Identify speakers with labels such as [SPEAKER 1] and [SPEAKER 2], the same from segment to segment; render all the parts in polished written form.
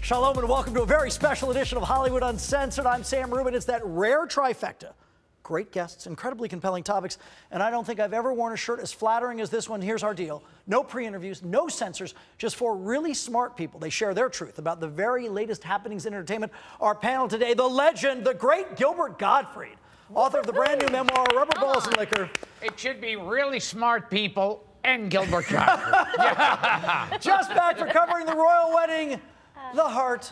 [SPEAKER 1] Shalom and welcome to a very special edition of Hollywood Uncensored. I'm Sam Rubin. It's that rare trifecta. Great guests, incredibly compelling topics, and I don't think I've ever worn a shirt as flattering as this one. Here's our deal. No pre-interviews, no censors, just four really smart people. They share their truth about the very latest happenings in entertainment. Our panel today, the legend, the great Gilbert Gottfried, author of the brand new memoir, Rubber Balls and Liquor.
[SPEAKER 2] It should be really smart people and Gilbert Gottfried.
[SPEAKER 1] Just back for covering the royal wedding, the heart,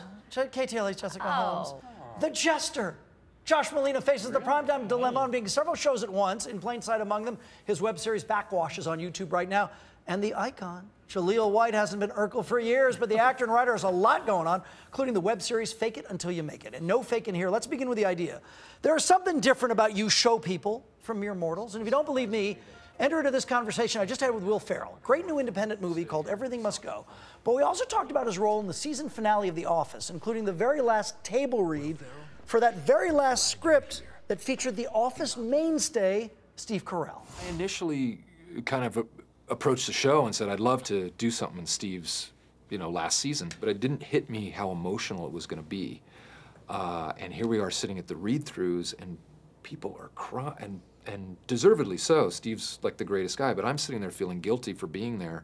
[SPEAKER 1] Kate Taylor, Jessica Holmes, the jester. Josh Malina faces the primetime dilemma on being several shows at once, in plain sight among them. His web series Backwash is on YouTube right now. And the icon, Jaleel White, hasn't been Urkel for years, but the actor and writer has a lot going on, including the web series Fake It Until You Make It. And no faking here. Let's begin with the idea. There is something different about you show people from mere mortals. And if you don't believe me, enter into this conversation I just had with Will Ferrell. A great new independent movie called Everything Must Go. But we also talked about his role in the season finale of The Office, including the very last table read for that very last script that featured The Office mainstay, Steve Carell.
[SPEAKER 3] I initially kind of approached the show and said I'd love to do something in Steve's, last season, but it didn't hit me how emotional it was going to be. And here we are sitting at the read-throughs, and people are crying, and deservedly so. Steve's like the greatest guy, but I'm sitting there feeling guilty for being there.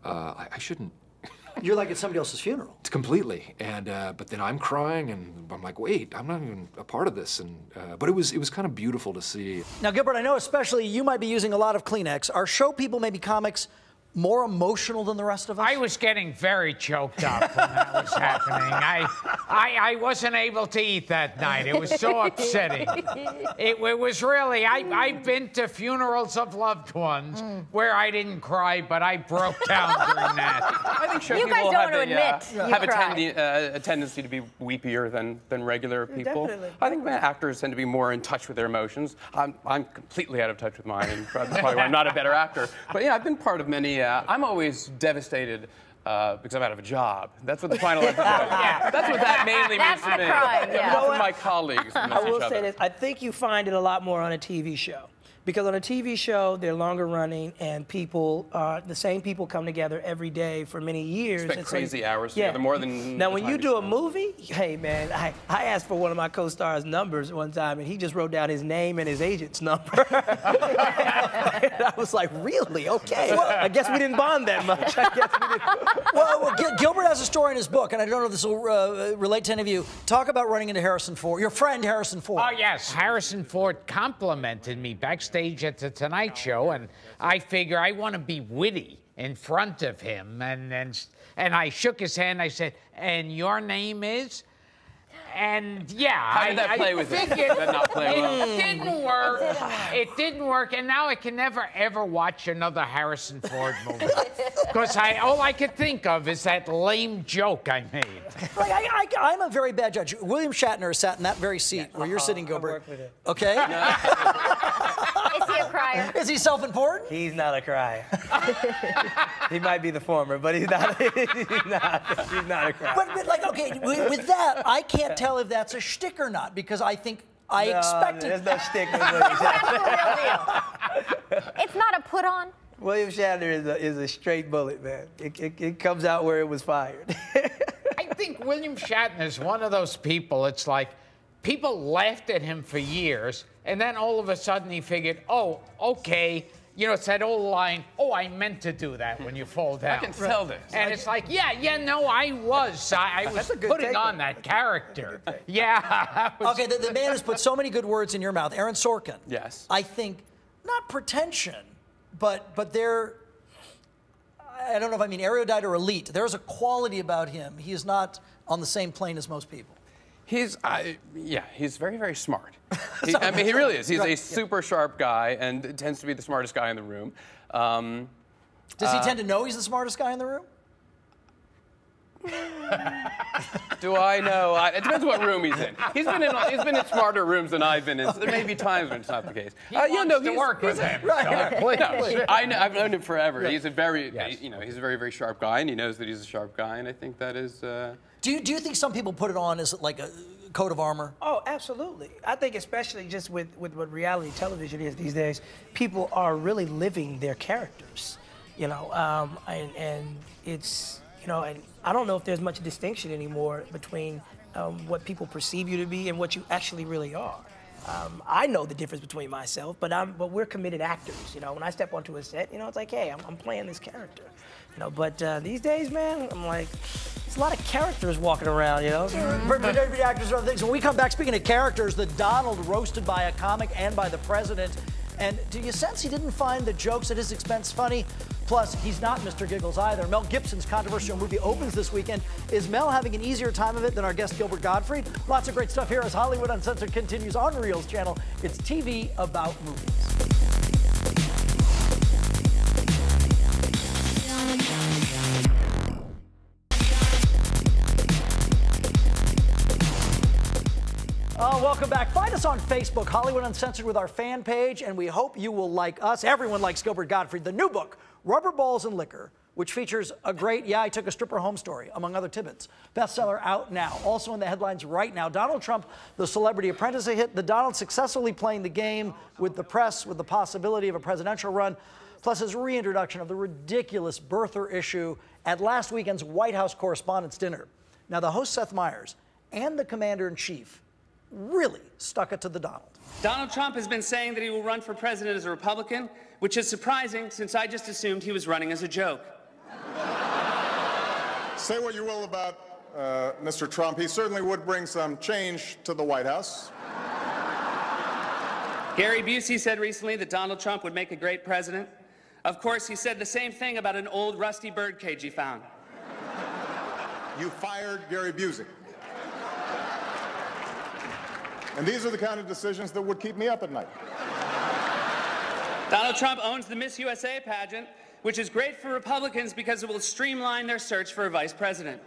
[SPEAKER 3] I shouldn't.
[SPEAKER 1] You're like at somebody else's funeral.
[SPEAKER 3] Completely, and but then I'm crying, and I'm like, wait, I'm not even a part of this, and but it was kind of beautiful to see.
[SPEAKER 1] Now, Gilbert, I know especially you might be using a lot of Kleenex. Are show people, maybe comics, more emotional than the rest of us?
[SPEAKER 2] I was getting very choked up when that was happening. I wasn't able to eat that night. It was so upsetting. It was really, I've been to funerals of loved ones where I didn't cry, but I broke down during that.
[SPEAKER 4] I think show people have a tendency to be weepier than regular people.
[SPEAKER 5] Definitely.
[SPEAKER 4] I think actors tend to be more in touch with their emotions. I'm completely out of touch with mine, and that's probably why I'm not a better actor. But yeah, I've been part of many. I'm always devastated because I'm out of a job. That's what the final episode. That's what that mainly means to me. Not from my colleagues.
[SPEAKER 5] I will say this. I think you find it a lot more on a TV show. Because on a TV show, they're longer running, and people, the same people come together every day for many years.
[SPEAKER 4] Spend crazy hours together, more than
[SPEAKER 5] now, when you do a movie, hey, man, I asked for one of my co-stars' numbers one time, and he just wrote down his name and his agent's number. I was like, really? Okay. Well, I guess we didn't bond that much. I guess we didn't.
[SPEAKER 1] Well, Gilbert has a story in his book, and I don't know if this will relate to any of you. Talk about running into Harrison Ford, your friend Harrison Ford.
[SPEAKER 2] Oh, yes. Harrison Ford complimented me backstage at the Tonight Show, and I figure I want to be witty in front of him, and I shook his hand. I said, "And your name is?" And yeah,
[SPEAKER 4] how did that play with it? Did that not play well?
[SPEAKER 2] It didn't work. It didn't work, and now I can never ever watch another Harrison Ford movie because all I could think of is that lame joke I made.
[SPEAKER 1] I'm a very bad judge. William Shatner has sat in that very seat where you're sitting, Gilbert.
[SPEAKER 5] I work with it.
[SPEAKER 1] Okay.
[SPEAKER 6] Is he a crier?
[SPEAKER 1] Is he self-important?
[SPEAKER 5] He's not a crier. He might be the former, but he's not. He's not a crier.
[SPEAKER 1] But like, okay, with that, I can't tell if that's a shtick or not, because I think I expected.
[SPEAKER 5] There's no shtick with William Shatner.
[SPEAKER 6] That's the real deal. It's not a put-on.
[SPEAKER 5] William Shatner is a straight bullet, man. It comes out where it was fired.
[SPEAKER 2] I think William Shatner is one of those people, it's like, people laughed at him for years, and then all of a sudden he figured, oh, okay, it's that old line, oh, I meant to do that when you fall down.
[SPEAKER 4] I can sell this.
[SPEAKER 2] And it's like, no, I was putting on that character. Yeah.
[SPEAKER 1] Okay, the man has put so many good words in your mouth. Aaron Sorkin.
[SPEAKER 4] Yes.
[SPEAKER 1] I think, not pretension, but they're, I don't know if I mean erudite or elite. There's a quality about him. He is not on the same plane as most people.
[SPEAKER 4] He's very, very smart. I mean, he really is. He's a super sharp guy and tends to be the smartest guy in the room.
[SPEAKER 1] Does he tend to know he's the smartest guy in the room?
[SPEAKER 4] Do I know? It depends what room he's in. He's been in smarter rooms than I've been in. So there may be times when it's not the case.
[SPEAKER 2] He wants to work with him.
[SPEAKER 4] Right. I've known him forever. Yeah. He's a very, he's a very, very sharp guy, and he knows that he's a sharp guy, and I think that is.
[SPEAKER 1] Do you think some people put it on as like a coat of armor?
[SPEAKER 5] Oh, absolutely. I think especially just with what reality television is these days, people are really living their characters, and it's You know, and I don't know if there's much distinction anymore between what people perceive you to be and what you actually really are. I know the difference between myself, but we're committed actors. You know, when I step onto a set, you know, it's like, hey, I'm playing this character. You know, but these days, man, I'm like, there's a lot of characters walking around, you know?
[SPEAKER 1] Pretty actors and other things. When we come back, speaking of characters, the Donald roasted by a comic and by the president. And do you sense he didn't find the jokes at his expense funny? Plus, he's not Mr. Giggles either. Mel Gibson's controversial movie opens this weekend. Is Mel having an easier time of it than our guest Gilbert Gottfried? Lots of great stuff here as Hollywood Uncensored continues on Reel's channel. It's TV about movies. Welcome back. Find us on Facebook, Hollywood Uncensored, with our fan page, and we hope you will like us. Everyone likes Gilbert Gottfried. The new book, Rubber Balls and Liquor, which features a great I Took a Stripper Home story, among other tidbits. Bestseller out now. Also in the headlines right now, Donald Trump, the Celebrity Apprentice, a hit. The Donald successfully playing the game with the press, with the possibility of a presidential run, plus his reintroduction of the ridiculous birther issue at last weekend's White House Correspondents' Dinner. Now, the host, Seth Meyers, and the Commander-in-Chief really stuck it to the Donald.
[SPEAKER 7] Donald Trump has been saying that he will run for president as a Republican, which is surprising since I just assumed he was running as a joke.
[SPEAKER 8] Say what you will about Mr. Trump, he certainly would bring some change to the White House.
[SPEAKER 7] Gary Busey said recently that Donald Trump would make a great president. Of course, he said the same thing about an old rusty birdcage he found.
[SPEAKER 8] You fired Gary Busey. And these are the kind of decisions that would keep me up at night.
[SPEAKER 7] Donald Trump owns the Miss USA pageant, which is great for Republicans because it will streamline their search for a vice president.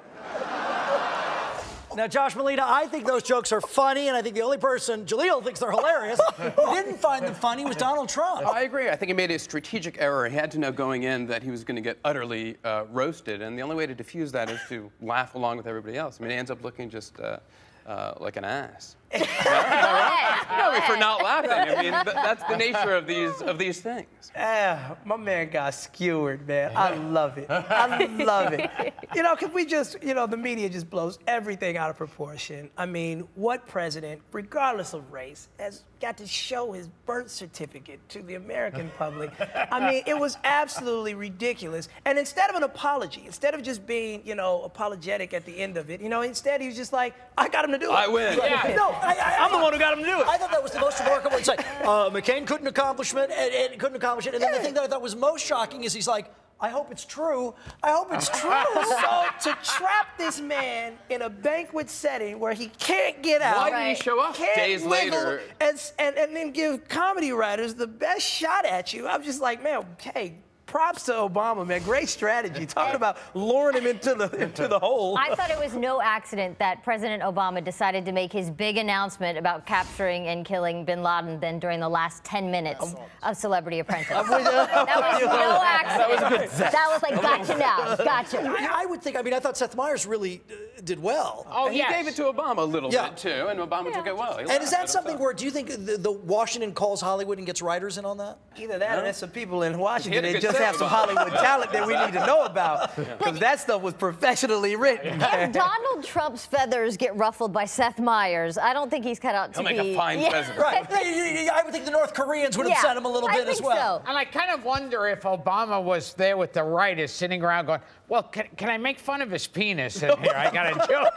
[SPEAKER 1] Now, Josh Molina, I think those jokes are funny, and I think the only person, Jaleel, thinks they're hilarious, who didn't find them funny was Donald Trump.
[SPEAKER 4] I agree. I think he made a strategic error. He had to know going in that he was going to get utterly roasted, and the only way to diffuse that is to laugh along with everybody else. I mean, he ends up looking just like an ass. No, for not laughing. I mean, that's the nature of these things.
[SPEAKER 5] My man got skewered, man. I love it. I love it. You know, because we just, you know, the media just blows everything out of proportion. I mean, what president, regardless of race, has got to show his birth certificate to the American public? I mean, it was absolutely ridiculous. And instead of an apology, instead of just being, you know, apologetic at the end of it, you know, instead he was just like, I got him to do it.
[SPEAKER 4] I win.
[SPEAKER 5] Yeah. No, I'm the one who got him to do it.
[SPEAKER 1] I thought that was the most remarkable insight. McCain couldn't accomplish it, and couldn't accomplish it. And then the thing that I thought was most shocking is he's like, I hope it's true. I hope it's true.
[SPEAKER 5] So to trap this man in a banquet setting where he can't get out.
[SPEAKER 4] Why didn't he show up days later?
[SPEAKER 5] And then give comedy writers the best shot at you. I'm just like, man, hey, props to Obama, man. Great strategy. Talking about luring him into the hole.
[SPEAKER 6] I thought it was no accident that President Obama decided to make his big announcement about capturing and killing bin Laden then during the last 10 minutes of Celebrity Apprentice. That was no accident. That was like, gotcha now. Gotcha.
[SPEAKER 1] I would think, I mean, I thought Seth Meyers really did well.
[SPEAKER 4] Oh, he gave it to Obama a little bit, too, and Obama took it well.
[SPEAKER 1] And is that something where, do you think the Washington calls Hollywood and gets writers in on that?
[SPEAKER 5] Either that or there's some people in Washington that just have some Hollywood talent that we need to know about, because that stuff was professionally written.
[SPEAKER 6] If Donald Trump's feathers get ruffled by Seth Meyers, I don't think he's cut out to be...
[SPEAKER 4] He'll make a fine president.
[SPEAKER 1] Right. I would think the North Koreans would have sent him a little bit as well.
[SPEAKER 6] So.
[SPEAKER 2] And I kind of wonder if Obama was there with the writers sitting around going, well, can I make fun of his penis in here? I got a joke.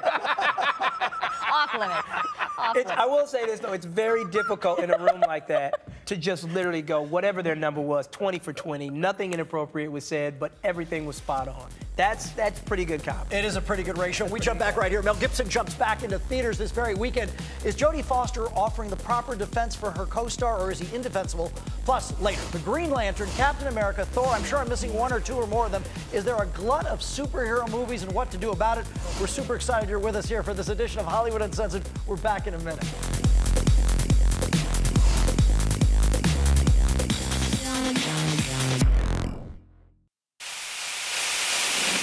[SPEAKER 6] Off limits.
[SPEAKER 5] I will say this, though. It's very difficult in a room like that to just literally go, whatever their number was, 20 for 20. Nothing inappropriate was said, but everything was spot on. That's pretty good comedy.
[SPEAKER 1] It is a pretty good ratio. We jump back right here. Mel Gibson jumps back into theaters this very weekend. Is Jodie Foster offering the proper defense for her co-star, or is he indefensible? Plus, later, the Green Lantern, Captain America, Thor. I'm sure I'm missing one or two or more of them. Is there a glut of superhero movies and what to do about it? We're super excited you're with us here for this edition of Hollywood Uncensored. We're back in a minute.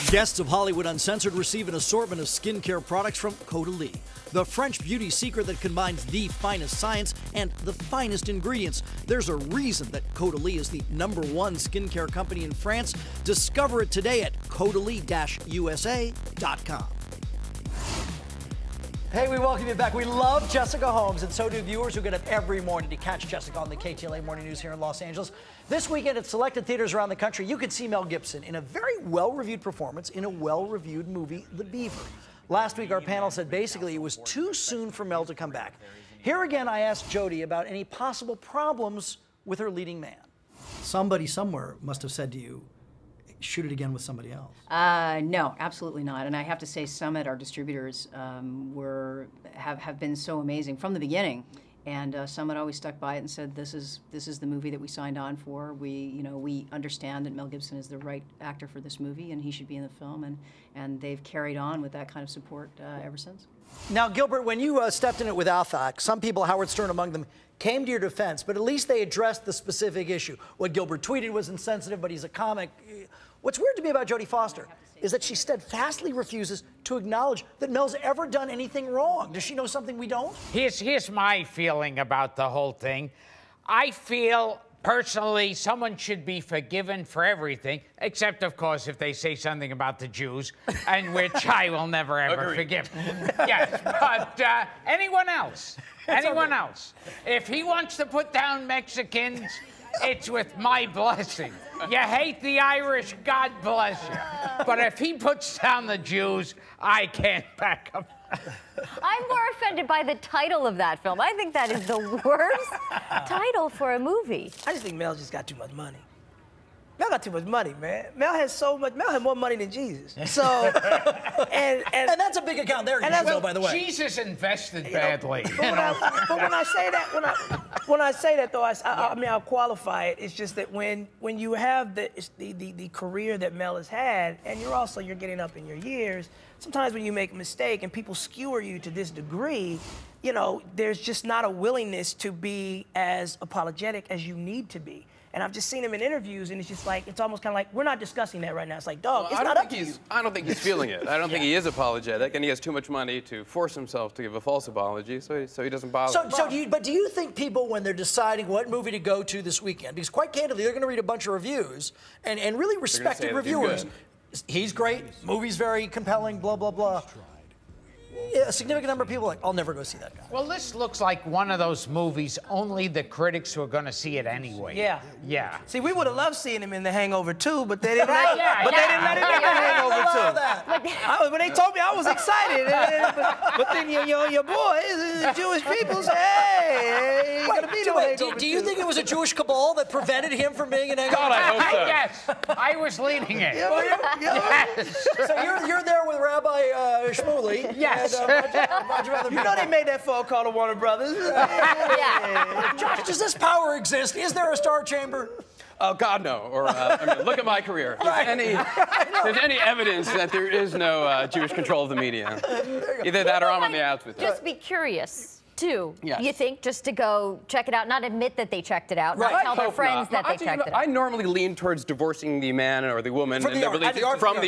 [SPEAKER 1] Guests of Hollywood Uncensored receive an assortment of skincare products from Caudalie, the French beauty secret that combines the finest science and the finest ingredients. There's a reason that Caudalie is the #1 skincare company in France. Discover it today at caudalie-usa.com. Hey, we welcome you back. We love Jessica Holmes, and so do viewers who get up every morning to catch Jessica on the KTLA Morning News here in Los Angeles. This weekend at selected theaters around the country, you can see Mel Gibson in a very well-reviewed performance in a well-reviewed movie, The Beaver. Last week, our panel said basically it was too soon for Mel to come back. Here again, I asked Jodie about any possible problems with her leading man. Somebody somewhere must have said to you, shoot it again with somebody else.
[SPEAKER 9] No, absolutely not. And I have to say, Summit, our distributors, have been so amazing from the beginning. And Summit always stuck by it and said, "This is the movie that we signed on for. We understand that Mel Gibson is the right actor for this movie, and he should be in the film." And they've carried on with that kind of support ever since.
[SPEAKER 1] Now, Gilbert, when you stepped in it with Alfak, some people, Howard Stern among them, came to your defense, but at least they addressed the specific issue. What Gilbert tweeted was insensitive, but he's a comic. What's weird to me about Jodie Foster is that she steadfastly refuses to acknowledge that Mel's ever done anything wrong. Does she know something we don't?
[SPEAKER 2] Here's my feeling about the whole thing. I feel, personally, someone should be forgiven for everything, except, of course, if they say something about the Jews, and which I will never, ever forgive. Yes, but anyone else, else. If he wants to put down Mexicans, it's with my blessing. You hate the Irish, God bless you. But if he puts down the Jews, I can't back him.
[SPEAKER 6] I'm more offended by the title of that film. I think that is the worst title for a movie.
[SPEAKER 5] I just think Mel just got too much money. Mel got too much money, man. Mel has so much. Mel had more money than Jesus. So, and
[SPEAKER 1] that's a big account there, by the way.
[SPEAKER 2] Jesus invested badly.
[SPEAKER 5] But when I say that, when I say that though, I mean I'll qualify it. It's just that when you have the career that Mel has had, and you're getting up in your years. Sometimes when you make a mistake and people skewer you to this degree, there's just not a willingness to be as apologetic as you need to be. And I've just seen him in interviews, and it's just like, it's almost kind of like, we're not discussing that right now. It's like, dog, it's not up to you.
[SPEAKER 4] I don't think he's feeling it. I don't think he is apologetic, and he has too much money to force himself to give a false apology, so he doesn't bother.
[SPEAKER 1] But do you think people, when they're deciding what movie to go to this weekend, because quite candidly, they're going to read a bunch of reviews, and really respected reviewers. He's great, movie's very compelling, blah, blah, blah. A significant number of people are like, I'll never go see that guy.
[SPEAKER 2] Well, this looks like one of those movies only the critics who are going to see it anyway.
[SPEAKER 5] Yeah.
[SPEAKER 2] Yeah.
[SPEAKER 5] See, we would have loved seeing him in The Hangover 2, but they didn't let him in The Hangover 2. When they told me, I was excited. But then your boys, Jewish people, say, hey, you're going to be the Hangover 2.
[SPEAKER 1] Do you think it was a Jewish cabal that prevented him from being in Hangover 2?
[SPEAKER 4] God, I hope so.
[SPEAKER 2] Yes, I was leading it.
[SPEAKER 1] Yes. So you're there with Rabbi Shmuley.
[SPEAKER 2] Yes.
[SPEAKER 5] They made that phone call to Warner Brothers.
[SPEAKER 1] Josh, does this power exist? Is there a Star Chamber?
[SPEAKER 4] Oh, God, no. Or, look at my career. If there's any evidence that there is no Jewish control of the media. Either that or I'm on the outs with it.
[SPEAKER 6] Just be curious, too.
[SPEAKER 4] Yes.
[SPEAKER 6] You think, just to go check it out, not admit that they checked it out, not tell their friends that they checked it out.
[SPEAKER 4] I normally lean towards divorcing the man or the woman from the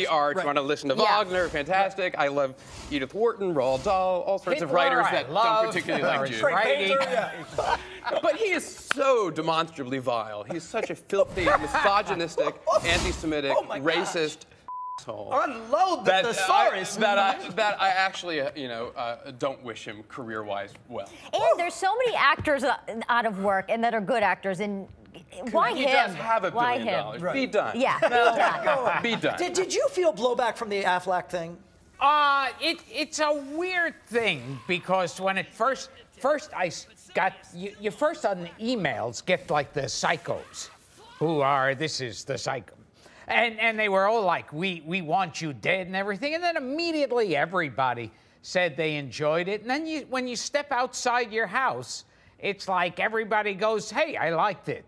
[SPEAKER 4] art.
[SPEAKER 1] Right.
[SPEAKER 4] Want to listen to Wagner, fantastic. I love Edith Wharton, Roald Dahl, all sorts of writers that don't particularly like Jews. But he is so demonstrably vile. He's such a filthy, misogynistic, anti-Semitic, racist asshole.
[SPEAKER 5] Unload the thesaurus.
[SPEAKER 4] That I actually, don't wish him career-wise well.
[SPEAKER 6] And there's so many actors out of work and that are good actors, and why him?
[SPEAKER 4] He does have $1 billion.
[SPEAKER 1] Right.
[SPEAKER 4] Be done.
[SPEAKER 6] Yeah,
[SPEAKER 4] be done.
[SPEAKER 1] Did you feel blowback from the Affleck thing?
[SPEAKER 2] It's a weird thing because when it first I got you first on the emails get like the psychos, who are this is the psycho. And they were all like, we want you dead and everything. And then immediately everybody said they enjoyed it. And then when you step outside your house, it's like everybody goes, hey, I liked it.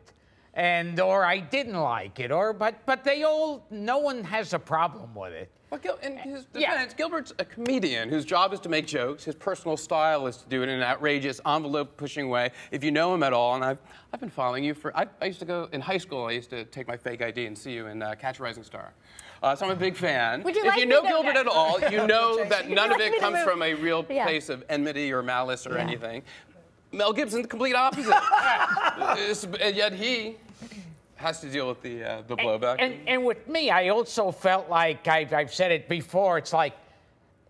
[SPEAKER 2] or I didn't like it, but they all, no one has a problem with it.
[SPEAKER 4] Well, in his defense, Gilbert's a comedian whose job is to make jokes. His personal style is to do it in an outrageous, envelope-pushing way. If you know him at all, and I've been following you for, I used to go, in high school, I used to take my fake ID and see you in Catch a Rising Star. So I'm a big fan.
[SPEAKER 6] If
[SPEAKER 4] you know Gilbert at all, you know that none of it comes from a real place of enmity or malice or anything. Mel Gibson, the complete opposite. And yet he has to deal with the blowback.
[SPEAKER 2] And with me, I also felt like, I've said it before, it's like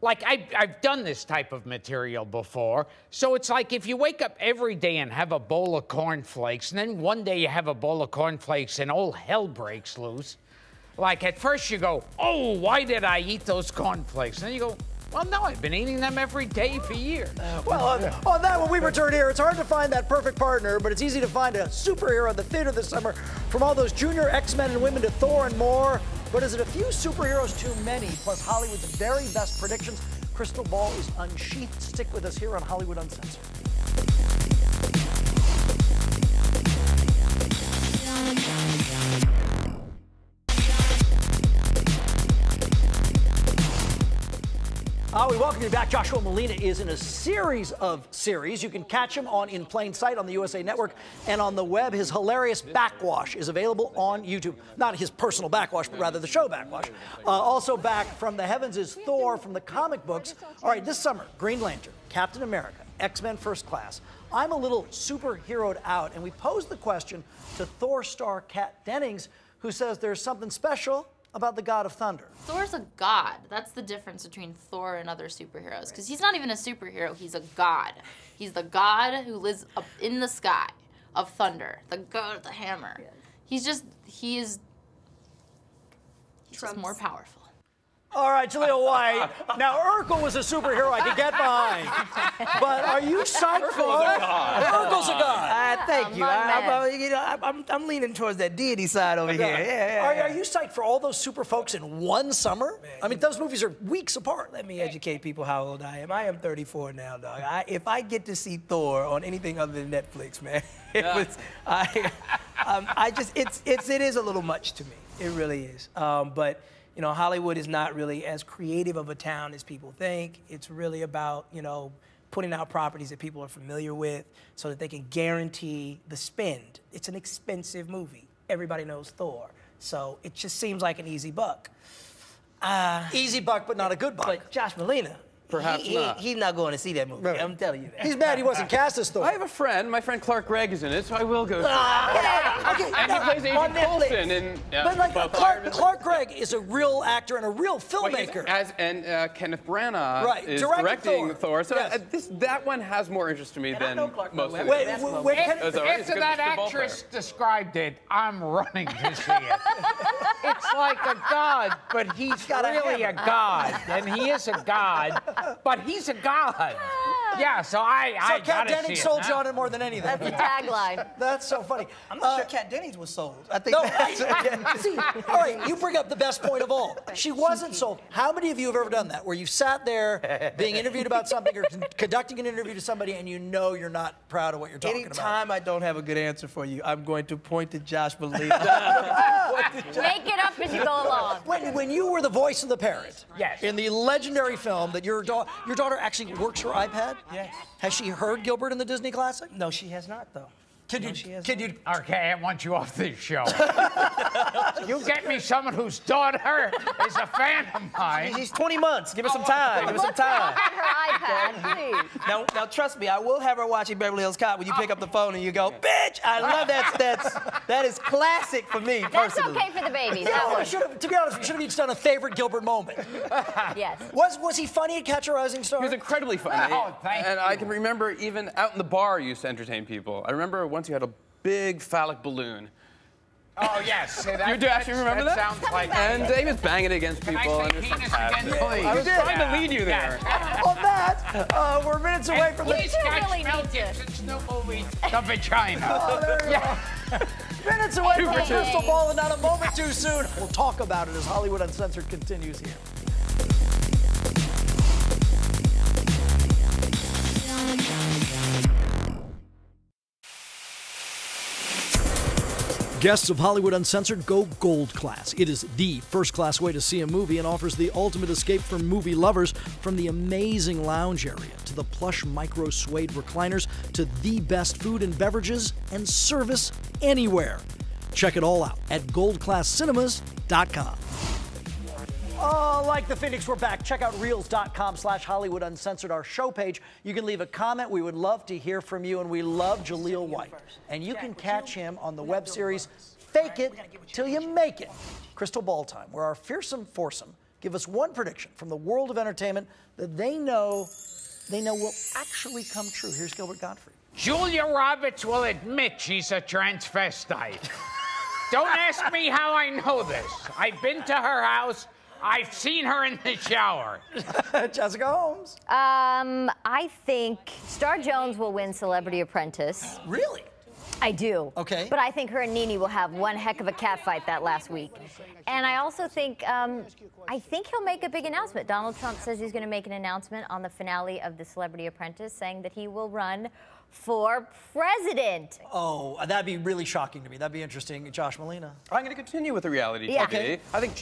[SPEAKER 2] I've done this type of material before, so it's like if you wake up every day and have a bowl of cornflakes, and then one day you have a bowl of cornflakes and all hell breaks loose, like at first you go, oh, why did I eat those cornflakes? And then you go, well, no, I've been eating them every day for years.
[SPEAKER 1] Well, on that, when we return here, it's hard to find that perfect partner, but it's easy to find a superhero in the theater this summer, from all those junior X-Men and women to Thor and more. But is it a few superheroes too many? Plus Hollywood's very best predictions. Crystal Ball is unsheathed. Stick with us here on Hollywood Uncensored. We welcome you back. Joshua Malina is in a series of series. You can catch him on In Plain Sight on the USA Network and on the web. His hilarious Backwash is available on YouTube. Not his personal backwash, but rather the show Backwash. Also back from the heavens is Thor from the comic books. All right, this summer, Green Lantern, Captain America, X-Men First Class. I'm a little superheroed out, and we posed the question to Thor star Kat Dennings, who says there's something special about the God of Thunder.
[SPEAKER 10] Thor's a god. That's the difference between Thor and other superheroes. Because he's not even a superhero, he's a god. He's the god who lives up in the sky of thunder, the god of the hammer. He's just more powerful.
[SPEAKER 1] All right, Jaleel White. Now, Urkel was a superhero I could get behind. But are you psyched for Urkel's a god.
[SPEAKER 5] Thank you. I'm leaning towards that deity side over here.
[SPEAKER 1] Are you psyched for all those super folks in one summer? Man, I mean, those movies are weeks apart.
[SPEAKER 5] Let me educate people how old I am. I am 34 now, dog. If I get to see Thor on anything other than Netflix, man, it is a little much to me. It really is. But you know, Hollywood is not really as creative of a town as people think. It's really about, you know, putting out properties that people are familiar with so that they can guarantee the spend. It's an expensive movie. Everybody knows Thor. So it just seems like an easy buck.
[SPEAKER 1] Easy buck, but not a good buck.
[SPEAKER 5] But Josh Malina,
[SPEAKER 4] Perhaps not.
[SPEAKER 5] He's not going to see that movie. Right. I'm telling you that.
[SPEAKER 1] He's mad he wasn't cast as Thor.
[SPEAKER 4] I have a friend. My friend Clark Gregg is in it, so I will go see it.
[SPEAKER 1] Okay,
[SPEAKER 4] and he plays Agent Coulson in
[SPEAKER 1] but like Clark Gregg is a real actor and a real filmmaker.
[SPEAKER 4] And Kenneth Branagh is directing Thor. So that one has more interest to me than most of the others.
[SPEAKER 2] After that actress described it, I'm running to see it. It's like a god, but he's really a god. And he is a god. But he's a god. Yeah, so I
[SPEAKER 1] Kat Dennings sold you on it more than anything.
[SPEAKER 6] That's the tagline.
[SPEAKER 1] That's so funny.
[SPEAKER 5] I'm not sure Kat Dennings was sold. I think
[SPEAKER 1] see, all right, you bring up the best point of all. She wasn't sold. How many of you have ever done that, where you sat there being interviewed about something or conducting an interview to somebody and you know you're not proud of what you're talking about?
[SPEAKER 5] Anytime I don't have a good answer for you, I'm going to point to Josh Malina.
[SPEAKER 6] Make it up as you go along.
[SPEAKER 1] When you were the voice of the parrot,
[SPEAKER 2] yes,
[SPEAKER 1] in the legendary film that your daughter actually works her iPad.
[SPEAKER 5] Yes.
[SPEAKER 1] Has she heard Gilbert in the Disney Classic?
[SPEAKER 5] No, she has not, though.
[SPEAKER 1] Can you?
[SPEAKER 2] Okay, I want you off this show. You get me someone whose daughter is a fan of mine.
[SPEAKER 5] She's 20 months. Give her some time. Give her some time.
[SPEAKER 6] Her iPad, please.
[SPEAKER 5] Now, trust me, I will have her watching Beverly Hills Cop when you pick up the phone and you go, bitch, I love that. That is classic for me, personally.
[SPEAKER 6] That's okay for the babies.
[SPEAKER 1] To be honest, we should have each done a favorite Gilbert moment.
[SPEAKER 6] Yes.
[SPEAKER 1] Was he funny at Catch a Rising Star?
[SPEAKER 4] He was incredibly funny.
[SPEAKER 2] Oh, thank you.
[SPEAKER 4] And I can remember even out in the bar you used to entertain people. I remember once you had a big phallic balloon.
[SPEAKER 2] Oh, yes.
[SPEAKER 4] You do actually remember that?
[SPEAKER 2] Sounds like
[SPEAKER 4] and he was banging it against people. And it was fantastic. I was trying to lead you there.
[SPEAKER 1] On that, we're minutes away from the...
[SPEAKER 2] Please catch Mel Gibson's new movie, The Vagina.
[SPEAKER 1] Oh, there you go. Minutes away from the crystal ball and not a moment too soon. We'll talk about it as Hollywood Uncensored continues here. Guests of Hollywood Uncensored go gold class. It is the first-class way to see a movie and offers the ultimate escape for movie lovers, from the amazing lounge area to the plush micro suede recliners to the best food and beverages and service anywhere. Check it all out at goldclasscinemas.com. Oh, like the Phoenix, we're back. Check out reels.com/Hollywood Uncensored, our show page. You can leave a comment. We would love to hear from you, and we love Jaleel White. And you can catch him on the web series Fake It Till You Make It, Crystal Ball Time, where our fearsome foursome give us one prediction from the world of entertainment that they know will actually come true. Here's Gilbert Gottfried.
[SPEAKER 2] Julia Roberts will admit she's a transvestite. Don't ask me how I know this. I've been to her house. I've seen her in the shower.
[SPEAKER 1] Jessica Holmes.
[SPEAKER 6] I think Star Jones will win Celebrity Apprentice.
[SPEAKER 1] Really?
[SPEAKER 6] I do.
[SPEAKER 1] Okay.
[SPEAKER 6] But I think her and Nene will have one heck of a catfight that last week. And I also think, he'll make a big announcement. Donald Trump says he's going to make an announcement on the finale of the Celebrity Apprentice, saying that he will run for president.
[SPEAKER 1] Oh, that'd be really shocking to me. That'd be interesting. Josh Molina.
[SPEAKER 4] I'm going to continue with the reality TV.
[SPEAKER 1] Okay.
[SPEAKER 4] I think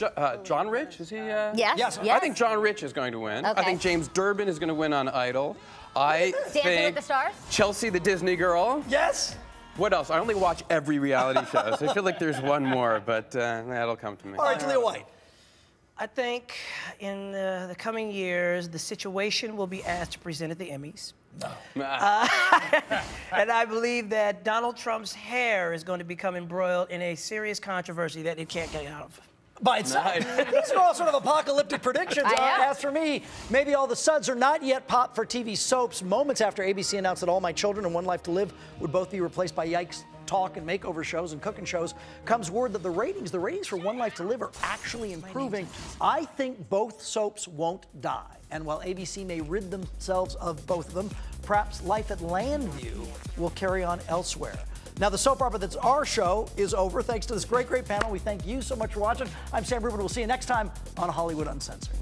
[SPEAKER 4] John Rich, is he?
[SPEAKER 6] Yes.
[SPEAKER 4] I think John Rich is going to win.
[SPEAKER 6] Okay.
[SPEAKER 4] I think James Durbin is going to win on Idol. I
[SPEAKER 6] Dancing
[SPEAKER 4] think
[SPEAKER 6] with the Stars?
[SPEAKER 4] Chelsea the Disney girl.
[SPEAKER 1] Yes.
[SPEAKER 4] What else? I only watch every reality show, so I feel like there's one more, but that'll come to me.
[SPEAKER 1] All right, Jaleel White.
[SPEAKER 5] I think in the coming years, the situation will be asked to present at the Emmys.
[SPEAKER 1] No.
[SPEAKER 5] And I believe that Donald Trump's hair is going to become embroiled in a serious controversy that it can't get out of.
[SPEAKER 1] By itself. These are all sort of apocalyptic predictions. As for me, maybe all the suds are not yet popped for TV soaps. Moments after ABC announced that All My Children and One Life to Live would both be replaced by Yikes talk and makeover shows and cooking shows, comes word that the ratings for One Life to Live are actually improving. I think both soaps won't die. And while ABC may rid themselves of both of them, perhaps life at Landview will carry on elsewhere. Now, the soap opera that's our show is over. Thanks to this great panel. We thank you so much for watching. I'm Sam Rubin. We'll see you next time on Hollywood Uncensored.